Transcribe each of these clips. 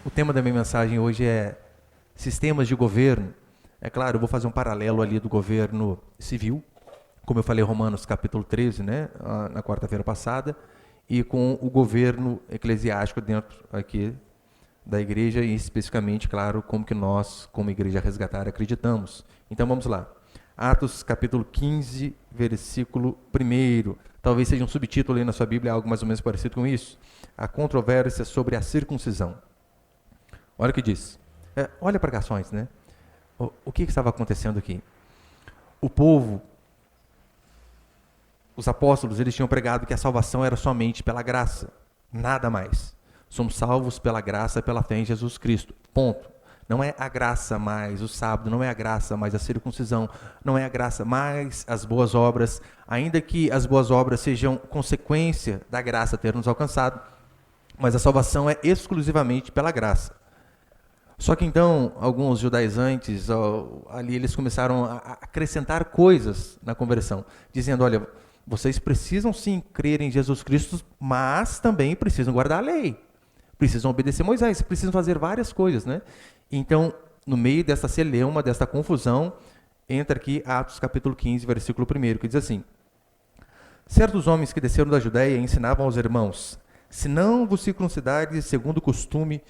O tema da minha mensagem hoje é sistemas de governo. É claro, eu vou fazer um paralelo ali do governo civil, como eu falei Romanos capítulo 13, né, na quarta-feira passada, e com o governo eclesiástico dentro aqui da igreja e especificamente, claro, como que nós, como igreja resgatada, acreditamos. Então vamos lá. Atos capítulo 15, versículo 1. Talvez seja um subtítulo aí na sua Bíblia, algo mais ou menos parecido com isso. A controvérsia sobre a circuncisão. Olha o que diz. Olha para ações, né? O que estava acontecendo aqui? O povo, os apóstolos, eles tinham pregado que a salvação era somente pela graça, nada mais. Somos salvos pela graça, pela fé em Jesus Cristo. Ponto. Não é a graça mais o sábado, não é a graça mais a circuncisão, não é a graça mais as boas obras, ainda que as boas obras sejam consequência da graça ter nos alcançado, mas a salvação é exclusivamente pela graça. Só que então, alguns judaizantes, ali eles começaram a acrescentar coisas na conversão, dizendo, olha, vocês precisam sim crer em Jesus Cristo, mas também precisam guardar a lei, precisam obedecer Moisés, precisam fazer várias coisas, né? Então, no meio dessa celeuma, dessa confusão, entra aqui Atos capítulo 15, versículo 1, que diz assim, certos homens que desceram da Judéia ensinavam aos irmãos, se não vos circuncidardes segundo o costume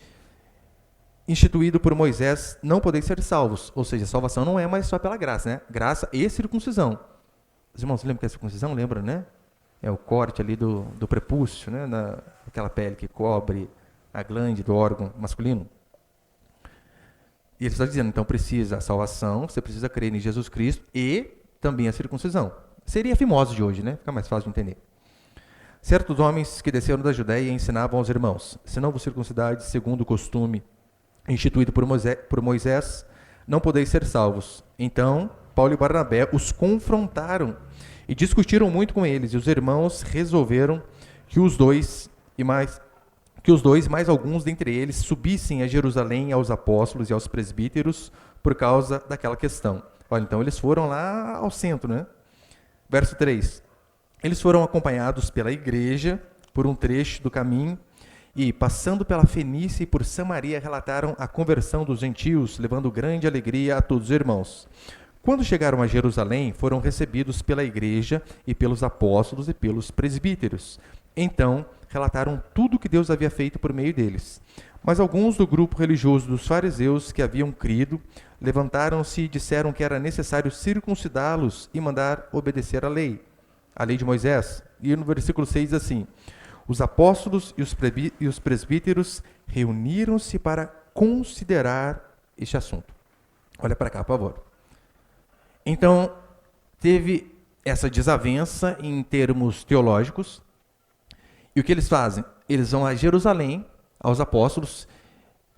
instituído por Moisés, não podeis ser salvos. Ou seja, a salvação não é mais só pela graça, né? Graça e circuncisão. Os irmãos lembram que a circuncisão? Lembra, né? É o corte ali do prepúcio, né? Aquela pele que cobre a glande do órgão masculino. E ele está dizendo, então precisa a salvação, você precisa crer em Jesus Cristo e também a circuncisão. Seria a fimose de hoje, né? Fica mais fácil de entender. Certos homens que desceram da Judéia ensinavam aos irmãos, se não vos circuncidades segundo o costume instituído por Moisés, não podeis ser salvos. Então, Paulo e Barnabé os confrontaram e discutiram muito com eles, e os irmãos resolveram que os dois, mais alguns dentre eles, subissem a Jerusalém aos apóstolos e aos presbíteros por causa daquela questão. Olha, então eles foram lá ao centro, né? Verso 3. Eles foram acompanhados pela igreja por um trecho do caminho, e, passando pela Fenícia e por Samaria, relataram a conversão dos gentios, levando grande alegria a todos os irmãos. Quando chegaram a Jerusalém, foram recebidos pela igreja e pelos apóstolos e pelos presbíteros. Então, relataram tudo o que Deus havia feito por meio deles. Mas alguns do grupo religioso dos fariseus que haviam crido, levantaram-se e disseram que era necessário circuncidá-los e mandar obedecer a lei de Moisés. E no versículo 6 diz assim, os apóstolos e os presbíteros reuniram-se para considerar este assunto. Olha para cá, por favor. Então, teve essa desavença em termos teológicos. E o que eles fazem? Eles vão a Jerusalém, aos apóstolos,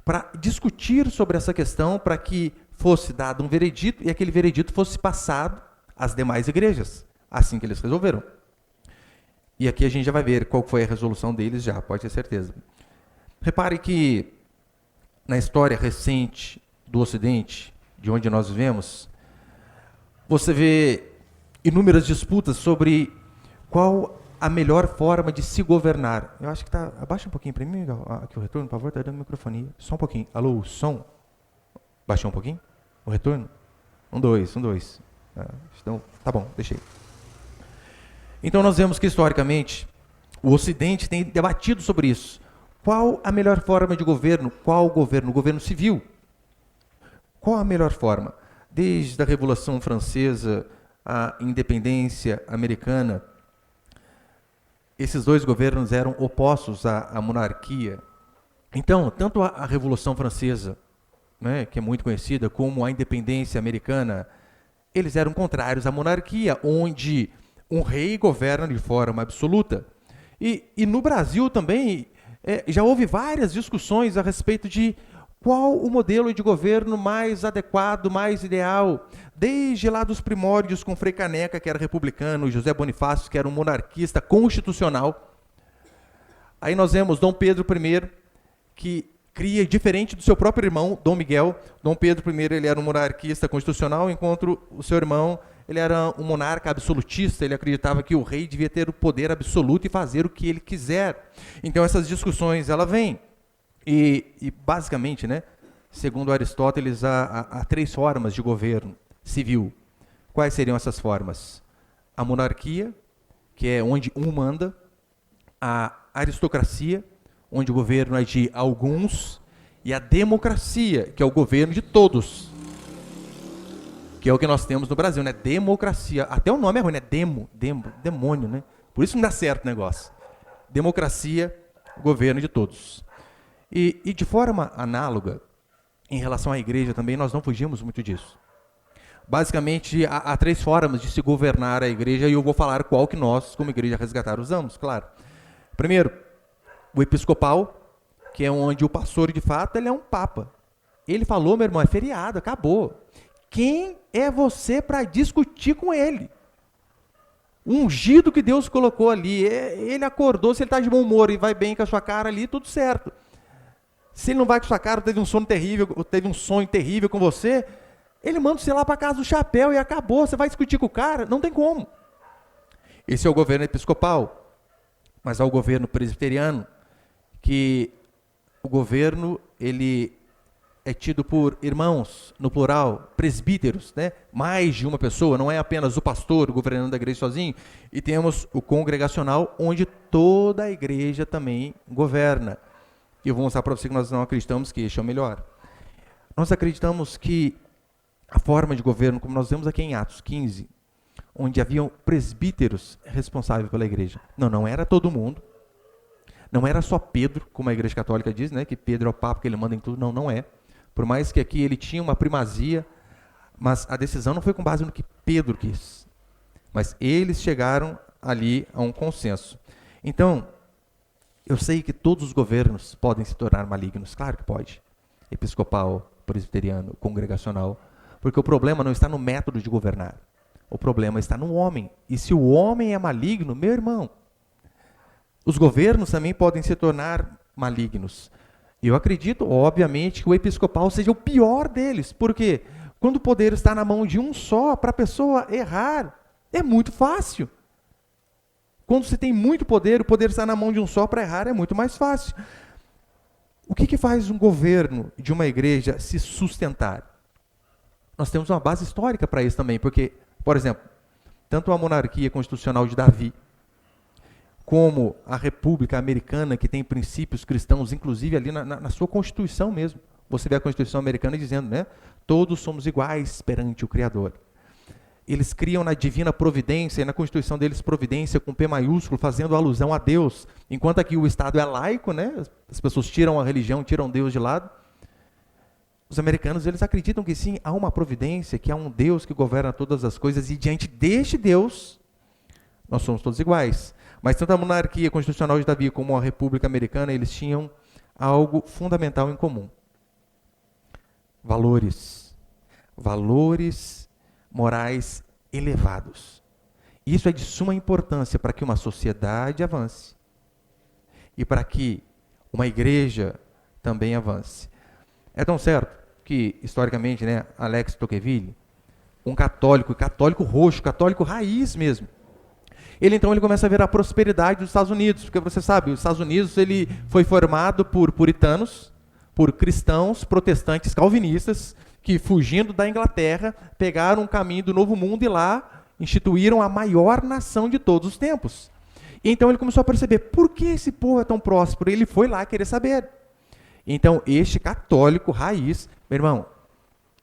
para discutir sobre essa questão, para que fosse dado um veredito e aquele veredito fosse passado às demais igrejas. Assim que eles resolveram. E aqui a gente já vai ver qual foi a resolução deles já, pode ter certeza. Repare que na história recente do Ocidente, de onde nós vivemos, você vê inúmeras disputas sobre qual a melhor forma de se governar. Eu acho que está... Abaixa um pouquinho para mim, aqui o retorno, por favor, está dando microfonia. Só um pouquinho. Alô, som? Baixou um pouquinho? O retorno? 1, 2, 1, 2. Então, tá bom, deixei. Então nós vemos que historicamente o Ocidente tem debatido sobre isso. Qual a melhor forma de governo? Qual governo? O governo civil. Qual a melhor forma? Desde a Revolução Francesa, a independência americana, esses dois governos eram opostos à monarquia. Então, tanto a Revolução Francesa, né, que é muito conhecida, como a independência americana, eles eram contrários à monarquia, onde um rei governa de forma absoluta. E no Brasil também já houve várias discussões a respeito de qual o modelo de governo mais adequado, mais ideal, desde lá dos primórdios com Frei Caneca, que era republicano, José Bonifácio, que era um monarquista constitucional. Aí nós vemos Dom Pedro I, que cria diferente do seu próprio irmão, Dom Miguel. Dom Pedro I ele era um monarquista constitucional, enquanto o seu irmão ele era um monarca absolutista, ele acreditava que o rei devia ter o poder absoluto e fazer o que ele quiser. Então essas discussões, ela vêm. E basicamente, né, segundo Aristóteles, há 3 formas de governo civil. Quais seriam essas formas? A monarquia, que é onde um manda, a aristocracia, onde o governo é de alguns, e a democracia, que é o governo de todos, que é o que nós temos no Brasil, né? Democracia. Até o nome é ruim, né? Demônio, né? Por isso não dá certo o negócio. Democracia, governo de todos. E de forma análoga, em relação à igreja também, nós não fugimos muito disso. Basicamente, há 3 formas de se governar a igreja, e eu vou falar qual que nós, como Igreja Resgatar, usamos, claro. Primeiro, o episcopal, que é onde o pastor, de fato, ele é um papa. Ele falou, meu irmão, é feriado, acabou. Quem é você para discutir com ele? O ungido que Deus colocou ali, ele acordou, se ele está de bom humor e vai bem com a sua cara ali, tudo certo. Se ele não vai com a sua cara, teve um sonho terrível com você, ele manda você lá para casa do chapéu e acabou. Você vai discutir com o cara? Não tem como. Esse é o governo episcopal. Mas há o governo presbiteriano, que o governo, ele é tido por irmãos, no plural, presbíteros, né? Mais de uma pessoa, não é apenas o pastor governando a igreja sozinho. E temos o congregacional, onde toda a igreja também governa. E eu vou mostrar para você que nós não acreditamos que este é o melhor. Nós acreditamos que a forma de governo, como nós vemos aqui em Atos 15, onde haviam presbíteros responsáveis pela igreja. Não era todo mundo. Não era só Pedro, como a igreja católica diz, né? Que Pedro é o papa, que ele manda em tudo. Não é. Por mais que aqui ele tinha uma primazia, mas a decisão não foi com base no que Pedro quis. Mas eles chegaram ali a um consenso. Então, eu sei que todos os governos podem se tornar malignos. Claro que pode. Episcopal, presbiteriano, congregacional. Porque o problema não está no método de governar. O problema está no homem. E se o homem é maligno, meu irmão, os governos também podem se tornar malignos. E eu acredito, obviamente, que o episcopal seja o pior deles. Por quê? Quando o poder está na mão de um só, para a pessoa errar, é muito fácil. Quando você tem muito poder, o poder está na mão de um só, para errar é muito mais fácil. O que faz um governo de uma igreja se sustentar? Nós temos uma base histórica para isso também, porque, por exemplo, tanto a monarquia constitucional de Davi, como a República Americana, que tem princípios cristãos, inclusive ali na sua Constituição mesmo. Você vê a Constituição Americana dizendo, né? Todos somos iguais perante o Criador. Eles criam na divina providência, e na Constituição deles providência com P maiúsculo, fazendo alusão a Deus. Enquanto aqui o Estado é laico, né? As pessoas tiram a religião, tiram Deus de lado. Os americanos, eles acreditam que sim, há uma providência, que há um Deus que governa todas as coisas, e diante deste Deus, nós somos todos iguais. Mas tanto a monarquia constitucional de Davi como a República Americana, eles tinham algo fundamental em comum. Valores. Valores morais elevados. Isso é de suma importância para que uma sociedade avance e para que uma igreja também avance. É tão certo que, historicamente, né, Alex Tocqueville, um católico roxo, católico raiz mesmo, ele começa a ver a prosperidade dos Estados Unidos, porque você sabe, os Estados Unidos ele foi formado por puritanos, por cristãos, protestantes, calvinistas, que fugindo da Inglaterra, pegaram um caminho do Novo Mundo e lá instituíram a maior nação de todos os tempos. E então ele começou a perceber, por que esse povo é tão próspero? Ele foi lá querer saber. Então, este católico raiz, meu irmão,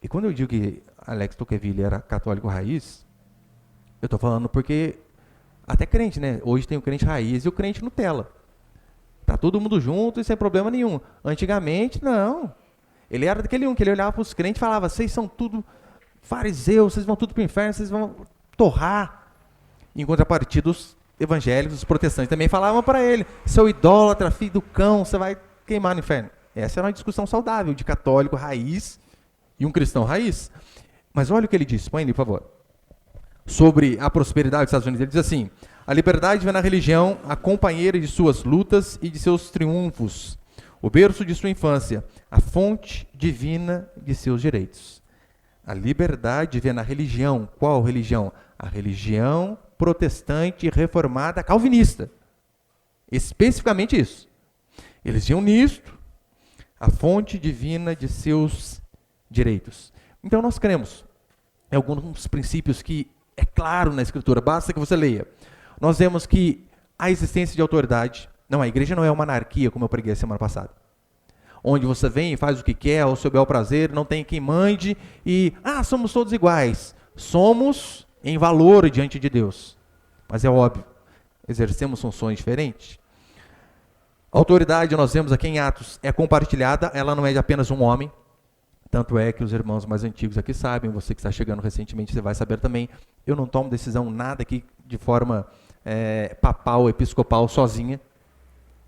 e quando eu digo que Alex Tocqueville era católico raiz, eu estou falando porque até crente, né? Hoje tem o crente raiz e o crente Nutella. Tá todo mundo junto e sem problema nenhum. Antigamente, não. Ele era daquele que ele olhava para os crentes e falava, vocês são tudo fariseus, vocês vão tudo para o inferno, vocês vão torrar. Em contrapartida, os evangélicos, os protestantes também falavam para ele, seu idólatra, filho do cão, você vai queimar no inferno. Essa era uma discussão saudável de católico raiz e um cristão raiz. Mas olha o que ele disse, põe ali, por favor. Sobre a prosperidade dos Estados Unidos. Ele diz assim, a liberdade vê na religião a companheira de suas lutas e de seus triunfos, o berço de sua infância, a fonte divina de seus direitos. A liberdade vê na religião, qual religião? A religião protestante reformada calvinista. Especificamente isso. Eles iam nisto, a fonte divina de seus direitos. Então nós cremos em alguns princípios que é claro na Escritura, basta que você leia. Nós vemos que a existência de autoridade, não, a igreja não é uma anarquia, como eu preguei a semana passada, onde você vem e faz o que quer, ao seu bel prazer, não tem quem mande e, somos todos iguais. Somos em valor diante de Deus, mas é óbvio, exercemos funções diferentes. A autoridade, nós vemos aqui em Atos, é compartilhada, ela não é de apenas um homem, tanto é que os irmãos mais antigos aqui sabem, você que está chegando recentemente, você vai saber também, eu não tomo decisão nada aqui de forma papal, episcopal, sozinha,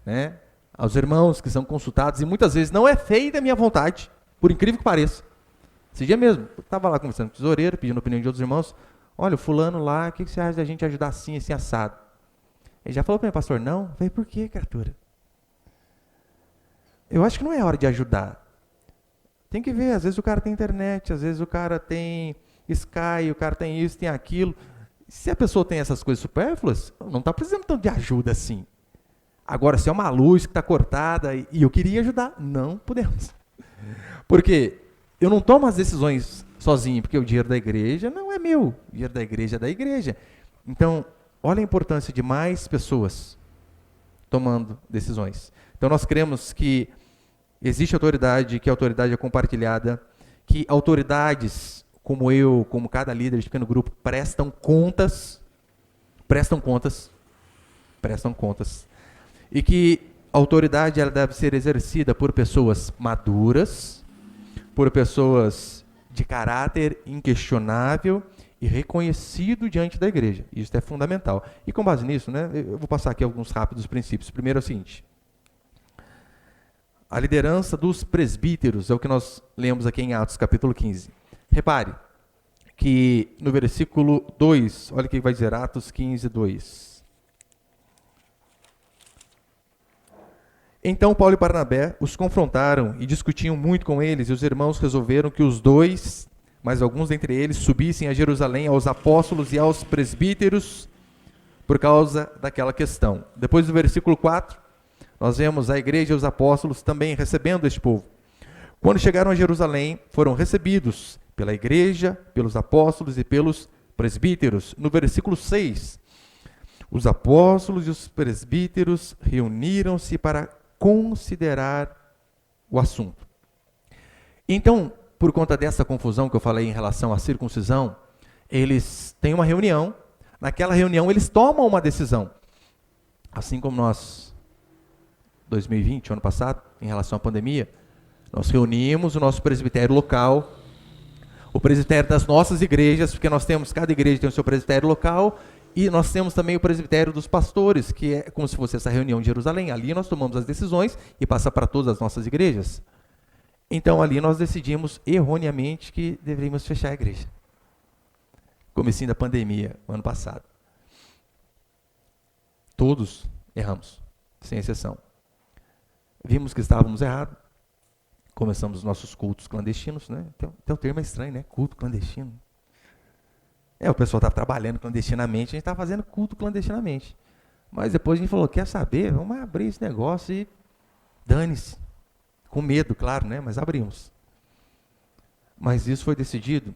né? Aos irmãos que são consultados, e muitas vezes não é feita a minha vontade, por incrível que pareça. Esse dia mesmo, eu estava lá conversando com o tesoureiro, pedindo a opinião de outros irmãos, olha, o fulano lá, o que você acha da gente ajudar assim, assim, assado? Ele já falou para mim, pastor, não? Eu falei, por quê, criatura? Eu acho que não é hora de ajudar. Tem que ver, às vezes o cara tem internet, às vezes o cara tem Sky, o cara tem isso, tem aquilo. Se a pessoa tem essas coisas supérfluas, não está precisando tanto de ajuda assim. Agora, se é uma luz que está cortada e eu queria ajudar, não podemos. Porque eu não tomo as decisões sozinho, porque o dinheiro da igreja não é meu, o dinheiro da igreja é da igreja. Então, olha a importância de mais pessoas tomando decisões. Então, nós cremos que existe autoridade, que a autoridade é compartilhada, que autoridades como eu, como cada líder de pequeno grupo, prestam contas, e que a autoridade ela deve ser exercida por pessoas maduras, por pessoas de caráter inquestionável e reconhecido diante da igreja. Isso é fundamental. E com base nisso, né, eu vou passar aqui alguns rápidos princípios. Primeiro é o seguinte: a liderança dos presbíteros é o que nós lemos aqui em Atos, capítulo 15. Repare que no versículo 2, olha o que vai dizer, Atos 15, 2. Então Paulo e Barnabé os confrontaram e discutiam muito com eles, e os irmãos resolveram que os dois, mas alguns dentre eles, subissem a Jerusalém aos apóstolos e aos presbíteros por causa daquela questão. Depois do versículo 4, nós vemos a igreja e os apóstolos também recebendo este povo. Quando chegaram a Jerusalém, foram recebidos pela igreja, pelos apóstolos e pelos presbíteros. No versículo 6, os apóstolos e os presbíteros reuniram-se para considerar o assunto. Então, por conta dessa confusão que eu falei em relação à circuncisão, eles têm uma reunião. Naquela reunião, eles tomam uma decisão. Assim como nós, 2020, ano passado, em relação à pandemia, nós reunimos o nosso presbitério local, o presbitério das nossas igrejas, porque nós temos, cada igreja tem o seu presbitério local, e nós temos também o presbitério dos pastores, que é como se fosse essa reunião de Jerusalém. Ali nós tomamos as decisões e passa para todas as nossas igrejas. Então ali nós decidimos erroneamente que deveríamos fechar a igreja. Comecinho da pandemia, ano passado. Todos erramos, sem exceção. Vimos que estávamos errados. Começamos os nossos cultos clandestinos, né? Até o termo é estranho, né? Culto clandestino. O pessoal estava trabalhando clandestinamente, a gente estava fazendo culto clandestinamente. Mas depois a gente falou, quer saber? Vamos abrir esse negócio e dane-se. Com medo, claro, né? Mas abrimos. Mas isso foi decidido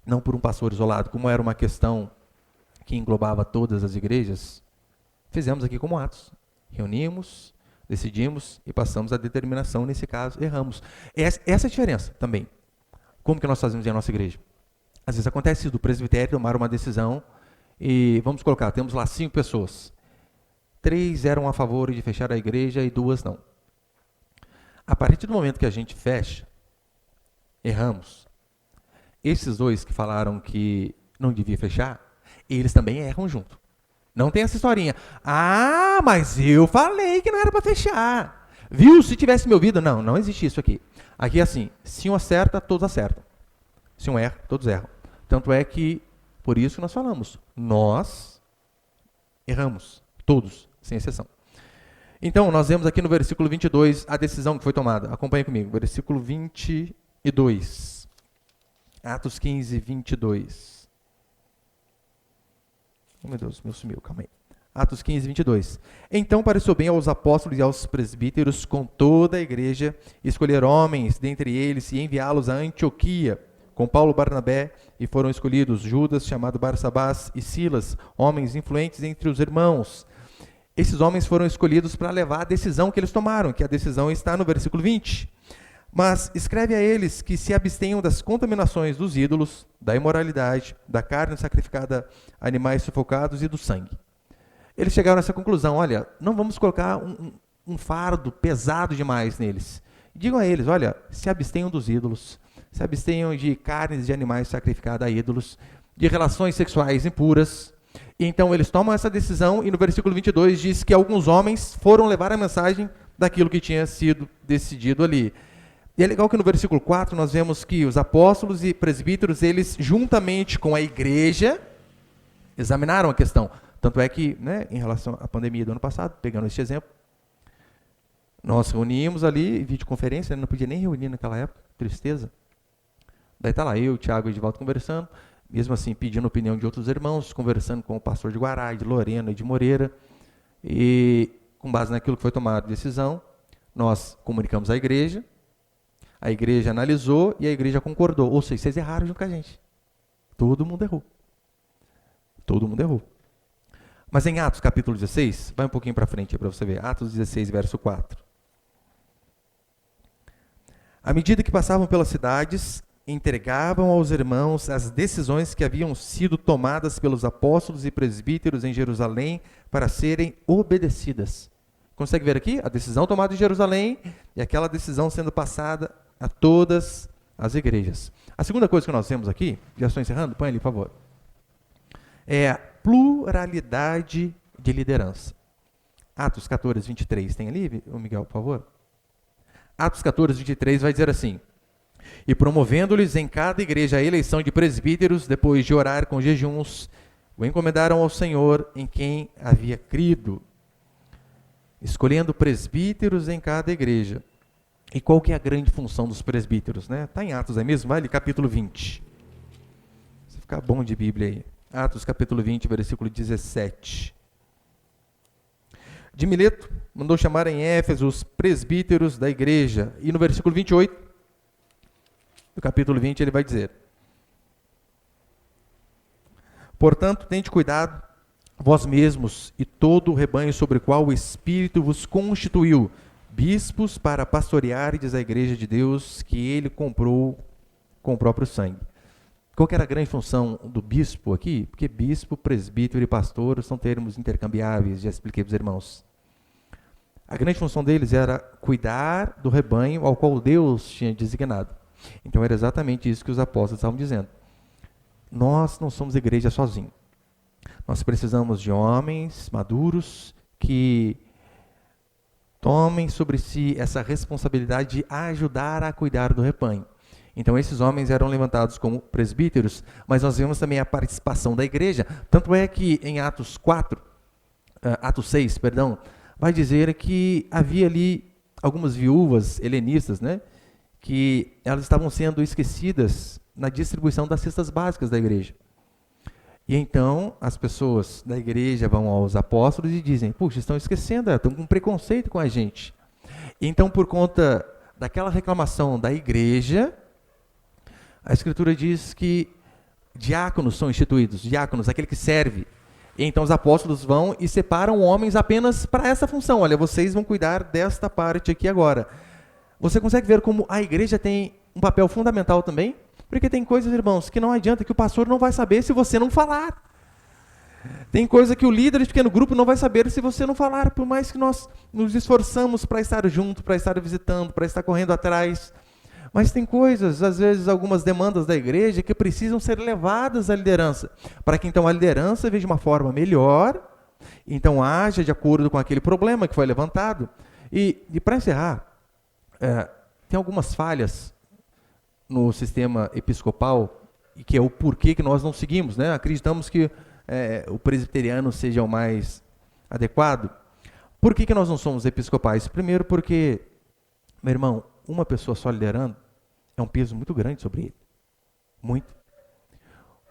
não por um pastor isolado, como era uma questão que englobava todas as igrejas, fizemos aqui como Atos. Reunimos, decidimos e passamos a determinação, nesse caso, erramos. Essa é a diferença também. Como que nós fazemos em nossa igreja? Às vezes acontece do presbitério tomar uma decisão e, vamos colocar, temos lá 5 pessoas. 3 eram a favor de fechar a igreja e 2 não. A partir do momento que a gente fecha, erramos. Esses 2 que falaram que não devia fechar, eles também erram junto. Não tem essa historinha. Mas eu falei que não era para fechar. Viu? Se tivesse me ouvido. Não, não existe isso aqui. Aqui é assim, se um acerta, todos acertam. Se um erra, todos erram. Tanto é que, por isso que nós falamos, nós erramos, todos, sem exceção. Então, nós vemos aqui no versículo 22 a decisão que foi tomada. Acompanhe comigo, versículo 22. Atos 15, 22. Oh, meu Deus, meu sumiu, calma aí. Atos 15, 22. Então pareceu bem aos apóstolos e aos presbíteros com toda a igreja escolher homens dentre eles e enviá-los a Antioquia com Paulo e Barnabé, e foram escolhidos Judas, chamado Barsabás, e Silas, homens influentes entre os irmãos. Esses homens foram escolhidos para levar a decisão que eles tomaram, que a decisão está no versículo 20. Mas escreve a eles que se abstenham das contaminações dos ídolos, da imoralidade, da carne sacrificada a animais sufocados e do sangue. Eles chegaram a essa conclusão: olha, não vamos colocar um fardo pesado demais neles. Digam a eles: olha, se abstenham dos ídolos, se abstenham de carnes de animais sacrificadas a ídolos, de relações sexuais impuras. E então eles tomam essa decisão, e no versículo 22 diz que alguns homens foram levar a mensagem daquilo que tinha sido decidido ali. E é legal que no versículo 4 nós vemos que os apóstolos e presbíteros, eles juntamente com a igreja, examinaram a questão. Tanto é que, né, em relação à pandemia do ano passado, pegando este exemplo, nós reunimos ali, videoconferência, não podia nem reunir naquela época, tristeza. Daí está lá eu, Tiago e Edivaldo conversando, mesmo assim pedindo a opinião de outros irmãos, conversando com o pastor de Guará, de Lorena e de Moreira, e com base naquilo que foi tomada a decisão, nós comunicamos à igreja, a igreja analisou e a igreja concordou. Ou seja, vocês erraram junto com a gente. Todo mundo errou. Todo mundo errou. Mas em Atos capítulo 16, vai um pouquinho para frente para você ver, Atos 16, verso 4. À medida que passavam pelas cidades, entregavam aos irmãos as decisões que haviam sido tomadas pelos apóstolos e presbíteros em Jerusalém para serem obedecidas. Consegue ver aqui? A decisão tomada em Jerusalém e aquela decisão sendo passada a todas as igrejas. A segunda coisa que nós vemos aqui, já estou encerrando, põe ali, por favor, é a pluralidade de liderança. Atos 14, 23, tem ali, o Miguel, por favor? Atos 14, 23 vai dizer assim: e promovendo-lhes em cada igreja a eleição de presbíteros, depois de orar com jejuns, o encomendaram ao Senhor em quem havia crido, escolhendo presbíteros em cada igreja. E qual que é a grande função dos presbíteros? Está em Atos, é mesmo? Vai ali, capítulo 20. Você fica bom de Bíblia aí. Atos capítulo 20, versículo 17. De Mileto mandou chamar em Éfeso os presbíteros da igreja. E no versículo 28, do capítulo 20, ele vai dizer: portanto, tende cuidado, vós mesmos e todo o rebanho sobre o qual o Espírito vos constituiu, bispos para pastoreardes a igreja de Deus, que ele comprou com o próprio sangue. Qual que era a grande função do bispo aqui? Porque bispo, presbítero e pastor são termos intercambiáveis, já expliquei para os irmãos. A grande função deles era cuidar do rebanho ao qual Deus tinha designado. Então era exatamente isso que os apóstolos estavam dizendo. Nós não somos igreja sozinhos. Nós precisamos de homens maduros que tomem sobre si essa responsabilidade de ajudar a cuidar do rebanho. Então esses homens eram levantados como presbíteros, mas nós vemos também a participação da igreja. Tanto é que em Atos 6, vai dizer que havia ali algumas viúvas helenistas, que elas estavam sendo esquecidas na distribuição das cestas básicas da igreja. E então as pessoas da igreja vão aos apóstolos e dizem: puxa, estão esquecendo, estão com preconceito com a gente. E então, por conta daquela reclamação da igreja, a Escritura diz que diáconos são instituídos, diáconos, aquele que serve. E então os apóstolos vão e separam homens apenas para essa função. Olha, vocês vão cuidar desta parte aqui agora. Você consegue ver como a igreja tem um papel fundamental também? Porque tem coisas, irmãos, que não adianta, que o pastor não vai saber se você não falar. Tem coisa que o líder de pequeno grupo não vai saber se você não falar, por mais que nós nos esforçamos para estar junto, para estar visitando, para estar correndo atrás. Mas tem coisas, às vezes, algumas demandas da igreja que precisam ser levadas à liderança, para que então a liderança veja uma forma melhor, então haja de acordo com aquele problema que foi levantado. E para encerrar, tem algumas falhas no sistema episcopal, e que é o porquê que nós não seguimos, Acreditamos que o presbiteriano seja o mais adequado. Por que nós não somos episcopais? Primeiro porque, meu irmão, uma pessoa só liderando é um peso muito grande sobre ele. Muito.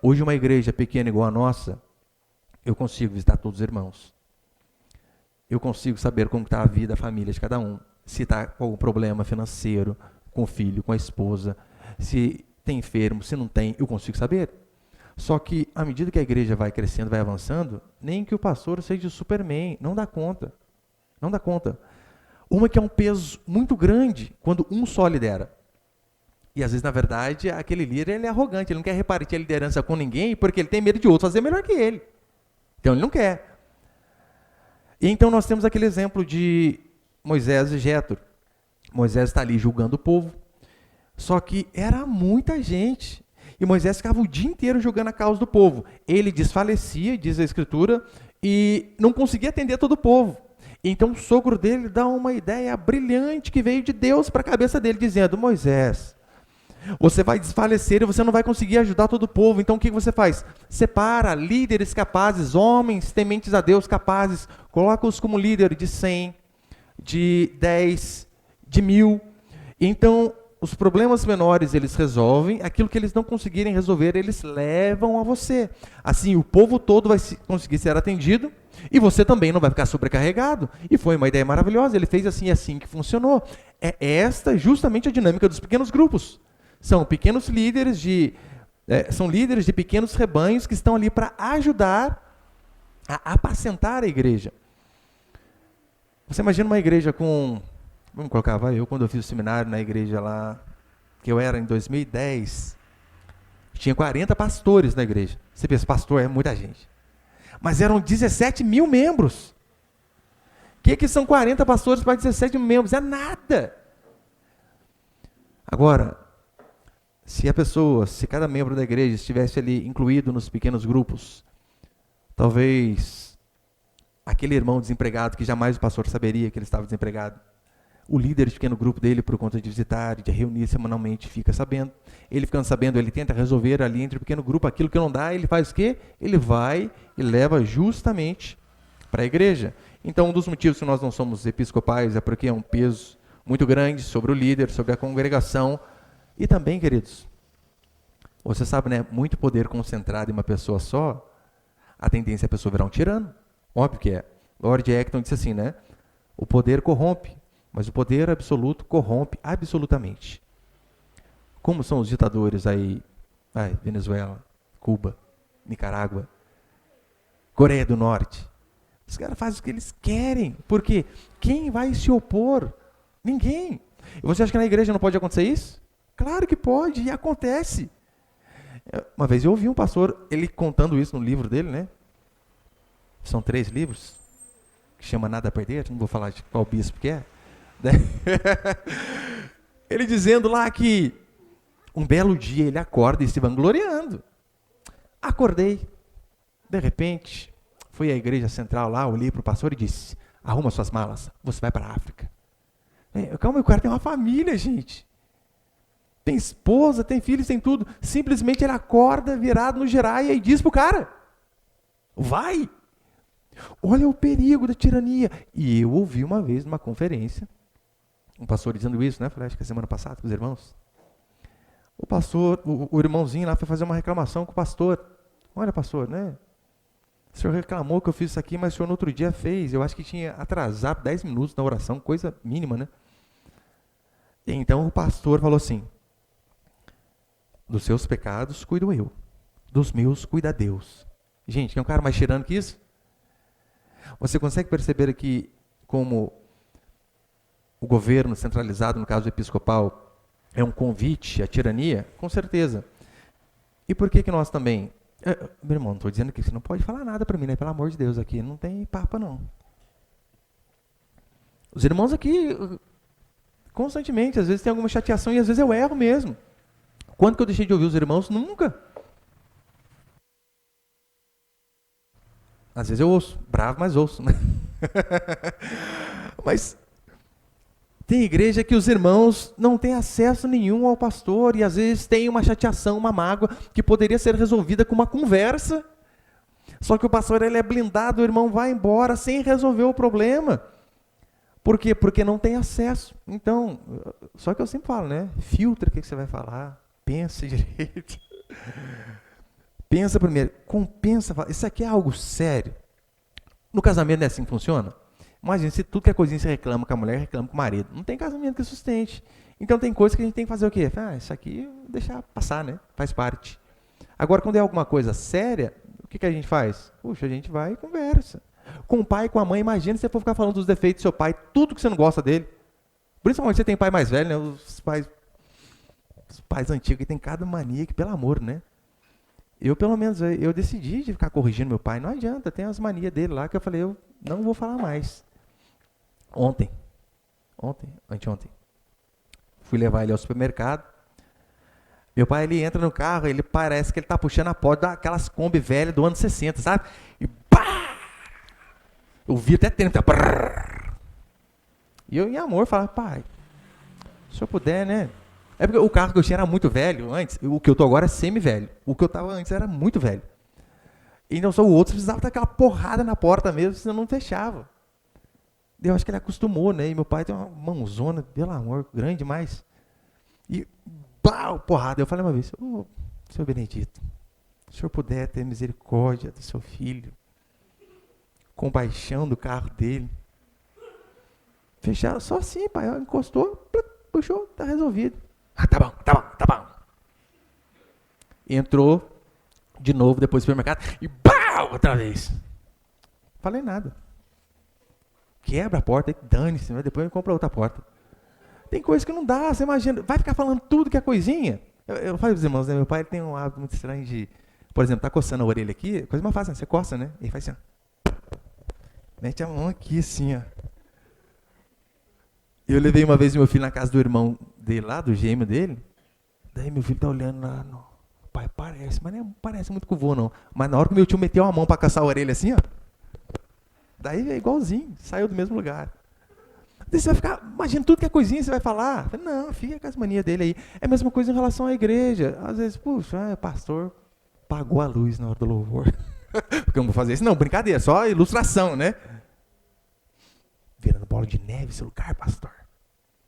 Hoje uma igreja pequena igual a nossa, eu consigo visitar todos os irmãos. eu consigo saber como está a vida, a família de cada um. Se está com algum problema financeiro, com o filho, com a esposa, se tem enfermo, se não tem, eu consigo saber. Só que, à medida que a igreja vai crescendo, vai avançando, nem que o pastor seja o Superman, não dá conta. Não dá conta. Uma que é um peso muito grande, quando um só lidera. E às vezes, na verdade, aquele líder ele é arrogante, ele não quer repartir a liderança com ninguém, porque ele tem medo de outro fazer melhor que ele. Então, ele não quer. E então, nós temos aquele exemplo de Moisés e Jétro. Moisés está ali julgando o povo, só que era muita gente. E Moisés ficava o dia inteiro julgando a causa do povo. Ele desfalecia, diz a Escritura, e não conseguia atender todo o povo. Então o sogro dele dá uma ideia brilhante que veio de Deus para a cabeça dele, dizendo: Moisés, você vai desfalecer e você não vai conseguir ajudar todo o povo. Então o que você faz? Separa líderes capazes, homens tementes a Deus capazes, coloca-os como líder de 100, de 10, de 1000. Então os problemas menores eles resolvem, aquilo que eles não conseguirem resolver, eles levam a você. Assim, o povo todo vai conseguir ser atendido e você também não vai ficar sobrecarregado. E foi uma ideia maravilhosa, ele fez assim e assim que funcionou. É esta justamente a dinâmica dos pequenos grupos. São pequenos líderes são líderes de pequenos rebanhos que estão ali para ajudar a apacentar a igreja. Você imagina uma igreja com... Vamos colocar, eu quando eu fiz o seminário na igreja lá, que eu era em 2010, tinha 40 pastores na igreja. Você pensa, pastor é muita gente. Mas eram 17 mil membros. O que são 40 pastores para 17 mil membros? É nada. Agora, se cada membro da igreja estivesse ali incluído nos pequenos grupos, talvez aquele irmão desempregado que jamais o pastor saberia que ele estava desempregado, o líder de pequeno grupo dele, por conta de visitar e de reunir semanalmente, fica sabendo. Ele ficando sabendo, ele tenta resolver ali entre o pequeno grupo aquilo que não dá, ele faz o quê? Ele vai e leva justamente para a igreja. Então, um dos motivos que nós não somos episcopais é porque é um peso muito grande sobre o líder, sobre a congregação. E também, queridos, você sabe, né? Muito poder concentrado em uma pessoa só, a tendência é a pessoa virar um tirano. Óbvio que é. Lord Acton disse assim, né? O poder corrompe, mas o poder absoluto corrompe absolutamente. Como são os ditadores aí? Venezuela, Cuba, Nicarágua, Coreia do Norte. Os caras fazem o que eles querem. Porque quem vai se opor? Ninguém. E você acha que na igreja não pode acontecer isso? Claro que pode, e acontece. Uma vez eu ouvi um pastor, ele contando isso no livro dele, né? São 3 livros, que chama Nada a Perder, não vou falar de qual bispo que é. Ele dizendo lá que um belo dia ele acorda e se vangloriando. Acordei, de repente, fui à igreja central lá, olhei para o pastor e disse: arruma suas malas, você vai para a África. Calma, o cara tem uma família, gente. Tem esposa, tem filhos, tem tudo. Simplesmente ele acorda virado no giraia e diz para o cara: vai. Olha o perigo da tirania. E eu ouvi uma vez numa conferência um pastor dizendo isso, né? Falei, acho que é semana passada com os irmãos. O pastor, o irmãozinho lá foi fazer uma reclamação com o pastor. Olha, pastor, né? O senhor reclamou que eu fiz isso aqui, mas o senhor no outro dia fez. Eu acho que tinha atrasado 10 minutos na oração, coisa mínima, né? E então o pastor falou assim: dos seus pecados cuido eu, dos meus cuida Deus. Gente, tem um cara mais tirano que isso? Você consegue perceber aqui como o governo centralizado, no caso episcopal, é um convite à tirania? Com certeza. E por que nós também... meu irmão, não estou dizendo que você não pode falar nada para mim, né? Pelo amor de Deus, aqui não tem papa, não. Os irmãos aqui, constantemente, às vezes tem alguma chateação e às vezes eu erro mesmo. Quando que eu deixei de ouvir os irmãos? Nunca. Às vezes eu ouço, bravo, mas ouço, né? Mas tem igreja que os irmãos não têm acesso nenhum ao pastor e às vezes tem uma chateação, uma mágoa que poderia ser resolvida com uma conversa. Só que o pastor ele é blindado, o irmão vai embora sem resolver o problema. Por quê? Porque não tem acesso. Então, só que eu sempre falo, né? Filtra o que você vai falar, pensa direito. Pensa primeiro, compensa, isso aqui é algo sério. No casamento não é assim que funciona? Imagina, se tudo que é coisinha você reclama com a mulher, reclama com o marido. Não tem casamento que sustente. Então tem coisas que a gente tem que fazer o quê? Isso aqui deixar passar, né? Faz parte. Agora, quando é alguma coisa séria, o que a gente faz? Puxa, a gente vai e conversa. Com o pai e com a mãe, imagina se você for ficar falando dos defeitos do seu pai, tudo que você não gosta dele. Principalmente se você tem pai mais velho, né? Os pais antigos que tem cada mania que, pelo amor, né? Eu, pelo menos, eu decidi de ficar corrigindo meu pai. Não adianta, tem as manias dele lá que eu falei, eu não vou falar mais. Anteontem, fui levar ele ao supermercado. Meu pai, ele entra no carro, ele parece que ele tá puxando a porta daquelas Kombi velhas do ano 60, sabe? E pá! Eu vi até tempo. E eu, em amor, falava, pai, se eu puder, né? É porque o carro que eu tinha era muito velho antes, o que eu tô agora é semi-velho. O que eu tava antes era muito velho. E não só o outro, precisava dar aquela porrada na porta mesmo, senão não fechava. Eu acho que ele acostumou, né? E meu pai tem uma mãozona, pelo amor, grande demais. E, pau, porrada. Eu falei uma vez, Senhor Benedito, se o senhor puder ter misericórdia do seu filho, compaixão do carro dele. Fecharam só assim, pai. Encostou, puxou, tá resolvido. Tá bom. Entrou de novo depois do supermercado e pau, outra vez. Falei nada. Quebra a porta, dane-se, mas depois compra outra porta. Tem coisa que não dá, você imagina. Vai ficar falando tudo que é coisinha. Eu falo para os irmãos, né? Meu pai ele tem um hábito muito estranho de, por exemplo, tá coçando a orelha aqui, coisa mais fácil, né? Você coça, né? Ele faz assim, ó. Mete a mão aqui, assim, ó. Eu levei uma vez meu filho na casa do irmão dele lá, do gêmeo dele. Daí meu filho tá olhando lá, no... pai, parece, mas não parece muito com o vô, não. Mas na hora que meu tio meteu a mão para caçar a orelha assim, ó. Daí é igualzinho, saiu do mesmo lugar. Daí você vai ficar, imagina tudo que é coisinha você vai falar. Não, fica com as manias dele aí. É a mesma coisa em relação à igreja. Às vezes, puxa, pastor apagou a luz na hora do louvor. Porque eu não vou fazer isso, não, brincadeira, só ilustração, né? Virando bola de neve esse lugar, pastor.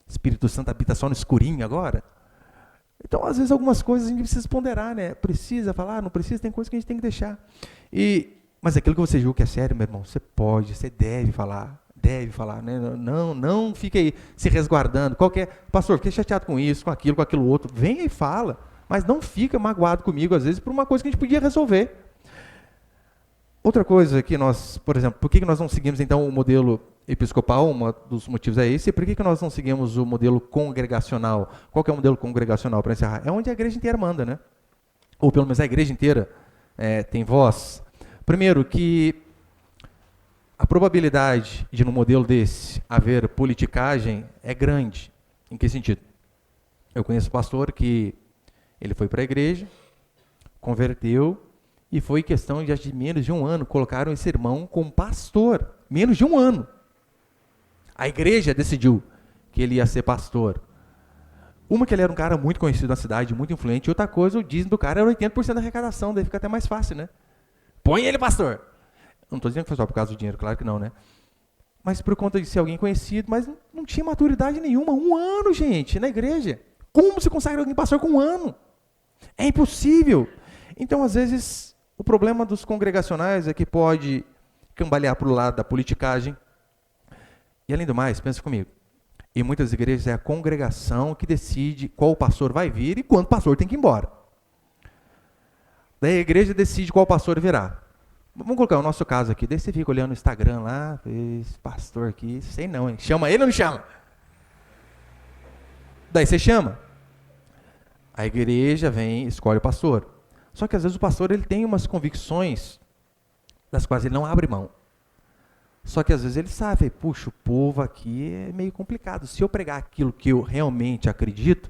Espírito Santo habita só no escurinho agora. Então, às vezes, algumas coisas a gente precisa ponderar, né? Precisa falar, não precisa, tem coisas que a gente tem que deixar. Mas aquilo que você julga que é sério, meu irmão, você pode, você deve falar, né? Não fique aí se resguardando. Pastor, fiquei chateado com isso, com aquilo outro. Venha e fala, mas não fica magoado comigo, às vezes, por uma coisa que a gente podia resolver. Outra coisa que nós, por exemplo, por que nós não seguimos, então, o modelo episcopal? Um dos motivos é esse. E por que nós não seguimos o modelo congregacional? Qual que é o modelo congregacional, para encerrar? É onde a igreja inteira manda, né? Ou pelo menos a igreja inteira tem voz. Primeiro, que a probabilidade de, num modelo desse, haver politicagem é grande. Em que sentido? Eu conheço um pastor que ele foi para a igreja, converteu, e foi questão de menos de um ano, colocaram esse irmão como pastor. Menos de um ano. A igreja decidiu que ele ia ser pastor. Uma que ele era um cara muito conhecido na cidade, muito influente, e outra coisa, o dízimo do cara era 80% da arrecadação, daí fica até mais fácil, né? Põe ele, pastor! Não estou dizendo que foi só por causa do dinheiro, claro que não, né? Mas por conta de ser alguém conhecido, mas não tinha maturidade nenhuma. Um ano, gente, na igreja. Como você consegue alguém pastor com um ano? É impossível. Então, às vezes, o problema dos congregacionais é que pode cambalear para o lado da politicagem. E além do mais, pensa comigo, em muitas igrejas é a congregação que decide qual pastor vai vir e quando o pastor tem que ir embora. Daí a igreja decide qual pastor virá. Vamos colocar o nosso caso aqui, daí você fica olhando no Instagram lá, esse pastor aqui, sei não, hein? Chama ele ou não chama? Daí você chama. A igreja vem, escolhe o pastor. Só que às vezes o pastor ele tem umas convicções das quais ele não abre mão. Só que às vezes ele sabe, puxa, o povo aqui é meio complicado. Se eu pregar aquilo que eu realmente acredito,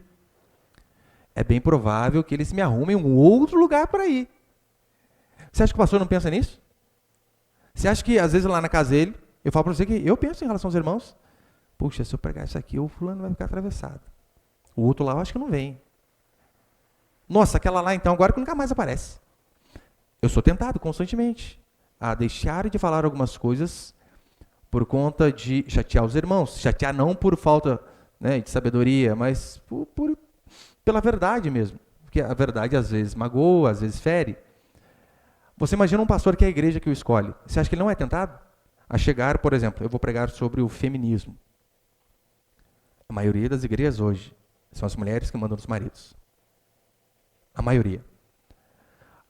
é bem provável que eles me arrumem um outro lugar para ir. Você acha que o pastor não pensa nisso? Você acha que às vezes lá na casa dele, eu falo para você que eu penso em relação aos irmãos, puxa, se eu pregar isso aqui, o fulano vai ficar atravessado. O outro lá eu acho que não vem. Nossa, aquela lá então, agora que nunca mais aparece. Eu sou tentado constantemente a deixar de falar algumas coisas por conta de chatear os irmãos. Chatear não por falta, né, de sabedoria, mas pela verdade mesmo. Porque a verdade às vezes magoa, às vezes fere. Você imagina um pastor que é a igreja que o escolhe. Você acha que ele não é tentado? a chegar, por exemplo, eu vou pregar sobre o feminismo. A maioria das igrejas hoje são as mulheres que mandam nos maridos. A maioria.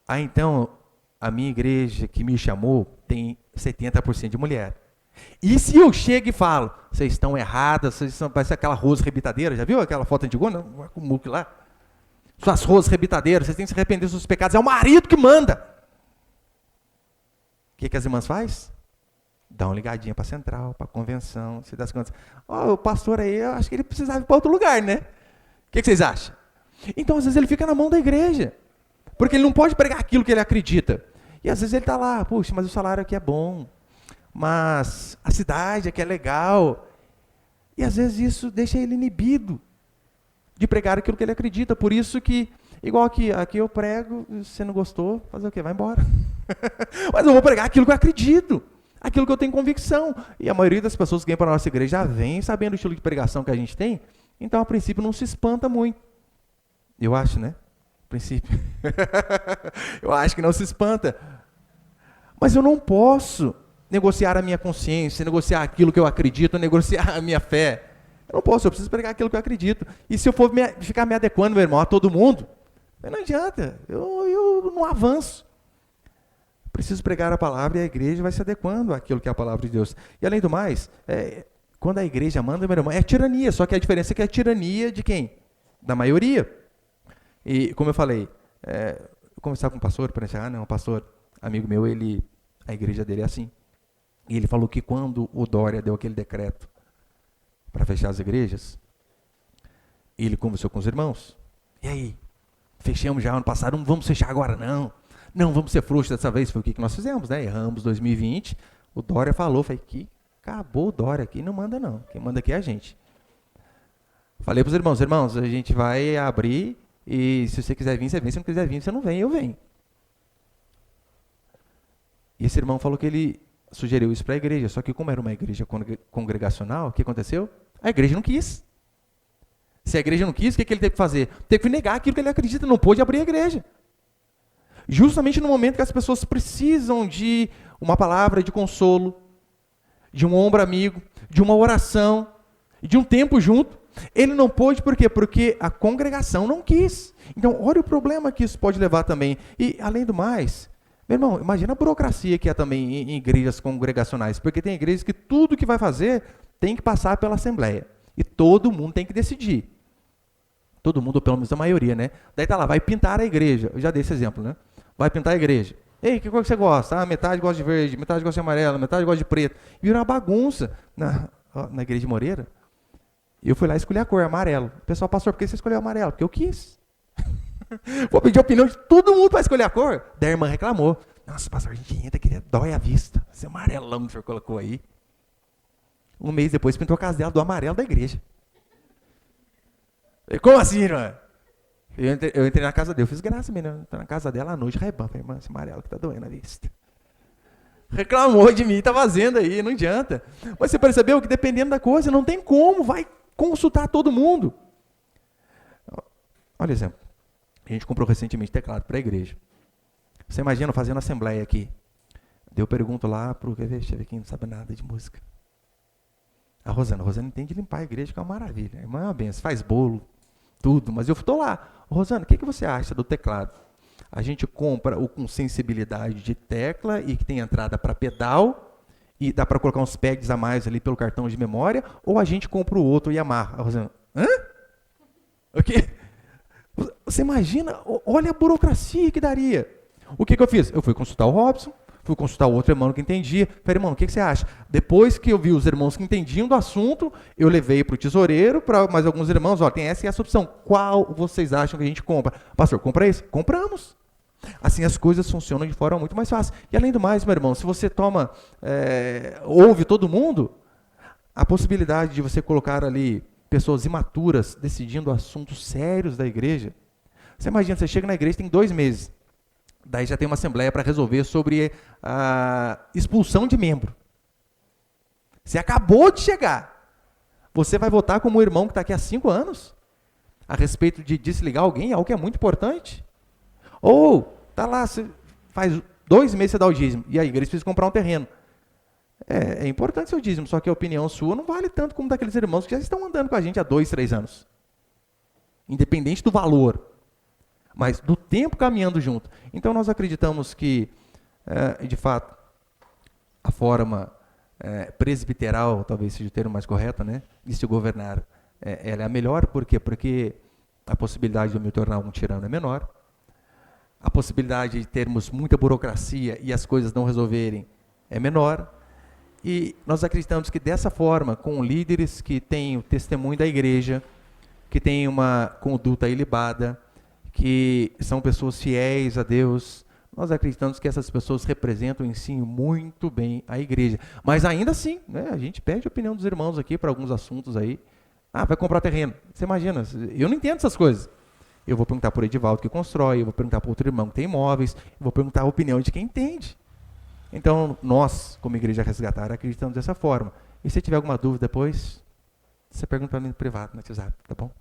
Então, a minha igreja que me chamou tem 70% de mulher. E se eu chego e falo, vocês estão erradas, vocês são, parece aquela rosa rebitadeira, já viu aquela foto antigona? Com o muque lá. Suas rosas rebitadeiras, vocês têm que se arrepender dos seus pecados, é o marido que manda. O que as irmãs fazem? Dá uma ligadinha para a central, para a convenção, se das contas. O pastor aí, eu acho que ele precisava ir para outro lugar, né? O que vocês acham? Então, às vezes, ele fica na mão da igreja. Porque ele não pode pregar aquilo que ele acredita. E às vezes ele está lá, puxa, mas o salário aqui é bom. Mas a cidade aqui é legal. E às vezes isso deixa ele inibido de pregar aquilo que ele acredita. Por isso que, igual aqui eu prego, se você não gostou, fazer o quê? Vai embora. Mas eu vou pregar aquilo que eu acredito. Aquilo que eu tenho convicção. E a maioria das pessoas que vêm para a nossa igreja já vem sabendo o estilo de pregação que a gente tem. Então, a princípio, não se espanta muito. Eu acho, né? A princípio. Eu acho que não se espanta. Mas eu não posso negociar a minha consciência, negociar aquilo que eu acredito, negociar a minha fé. Eu não posso, eu preciso pregar aquilo que eu acredito. E se eu for ficar me adequando, meu irmão, a todo mundo, não adianta, eu não avanço. Preciso pregar a palavra e a igreja vai se adequando àquilo que é a palavra de Deus. E além do mais, quando a igreja manda, meu irmão, é tirania, só que a diferença é que é tirania de quem? Da maioria. E como eu falei, eu conversava com um pastor para enxergar, um pastor, amigo meu, a igreja dele é assim. E ele falou que quando o Dória deu aquele decreto para fechar as igrejas, ele conversou com os irmãos. E aí? Fechamos já ano passado, não vamos fechar agora não. Não, vamos ser frouxos dessa vez. Foi o que nós fizemos, né? Erramos 2020. O Dória falou, falei, que acabou o Dória aqui, não manda não. Quem manda aqui é a gente. Falei para os irmãos, a gente vai abrir e se você quiser vir, você vem. Se não quiser vir, você não vem, eu venho. E esse irmão falou que ele sugeriu isso para a igreja, só que como era uma igreja congregacional, o que aconteceu? A igreja não quis. Se a igreja não quis, o que ele teve que fazer? Teve que negar aquilo que ele acredita, não pôde abrir a igreja. Justamente no momento que as pessoas precisam de uma palavra de consolo, de um ombro amigo, de uma oração, de um tempo junto, ele não pôde, por quê? Porque a congregação não quis. Então, olha o problema que isso pode levar também. E, além do mais, meu irmão, imagina a burocracia que há também em igrejas congregacionais, porque tem igrejas que tudo que vai fazer tem que passar pela assembleia. E todo mundo tem que decidir. Todo mundo, ou pelo menos a maioria, né? Daí tá lá, vai pintar a igreja. Eu já dei esse exemplo, né? Vai pintar a igreja. Ei, que cor que você gosta? Metade gosta de verde, metade gosta de amarelo, metade gosta de preto. E vira uma bagunça na igreja de Moreira. Eu fui lá escolher a cor, amarelo. O pessoal, pastor, por que você escolheu amarelo? Porque eu quis. Vou pedir a opinião de todo mundo para escolher a cor. Daí a irmã reclamou. Nossa, pastor, a gente entra que dói a vista. Esse amarelão que o senhor colocou aí. Um mês depois pintou a casa dela do amarelo da igreja. Falei, como assim, irmã? Eu entrei na casa dele, eu fiz graça, menina. Estou na casa dela à noite, falei, irmã, esse amarelo que está doendo a vista. Reclamou de mim, está fazendo aí, não adianta. Mas você percebeu que dependendo da coisa, não tem como, vai consultar todo mundo. Olha o exemplo. A gente comprou recentemente teclado para a igreja. Você imagina fazendo assembleia aqui. Eu pergunto lá para o... Deixa eu ver quem não sabe nada de música. A Rosana entende limpar a igreja, que é uma maravilha. A irmã é uma benção, faz bolo, tudo. Mas eu estou lá. Rosana, o que você acha do teclado? A gente compra o com sensibilidade de tecla e que tem entrada para pedal e dá para colocar uns pads a mais ali pelo cartão de memória, ou a gente compra o outro e amarra? A Rosana, hã? O quê? Você imagina? Olha a burocracia que daria. O que eu fiz? Eu fui consultar o Robson, fui consultar o outro irmão que entendia. Falei, irmão, o que você acha? Depois que eu vi os irmãos que entendiam do assunto, eu levei para o tesoureiro, para mais alguns irmãos, tem essa e essa opção. Qual vocês acham que a gente compra? Pastor, compra esse? Compramos. Assim as coisas funcionam de forma muito mais fácil. E além do mais, meu irmão, se você ouve todo mundo, a possibilidade de você colocar ali pessoas imaturas decidindo assuntos sérios da igreja. Você imagina, você chega na igreja, tem 2 meses. Daí já tem uma assembleia para resolver sobre a expulsão de membro. Você acabou de chegar. Você vai votar como o irmão que está aqui há 5 anos? A respeito de desligar alguém, algo que é muito importante. Ou, tá lá, você faz 2 meses você dá o dízimo, e a igreja precisa comprar um terreno. É importante seu dízimo, só que a opinião sua não vale tanto como daqueles irmãos que já estão andando com a gente há 2, 3 anos. Independente do valor, mas do tempo caminhando junto. Então nós acreditamos que, de fato, a forma presbiteral, talvez seja o termo mais correto, né, de se governar, ela é a melhor. Por quê? Porque a possibilidade de eu me tornar um tirano é menor, a possibilidade de termos muita burocracia e as coisas não resolverem é menor, e nós acreditamos que dessa forma, com líderes que têm o testemunho da igreja, que têm uma conduta ilibada, que são pessoas fiéis a Deus, nós acreditamos que essas pessoas representam em si muito bem a igreja. Mas ainda assim, né, a gente pede a opinião dos irmãos aqui para alguns assuntos aí. Vai comprar terreno. Você imagina, eu não entendo essas coisas. Eu vou perguntar para o Edivaldo que constrói, eu vou perguntar para outro irmão que tem imóveis, eu vou perguntar a opinião de quem entende. Então, nós, como Igreja Resgatar, acreditamos dessa forma. E se tiver alguma dúvida depois, você pergunta para mim no privado, no WhatsApp, tá bom?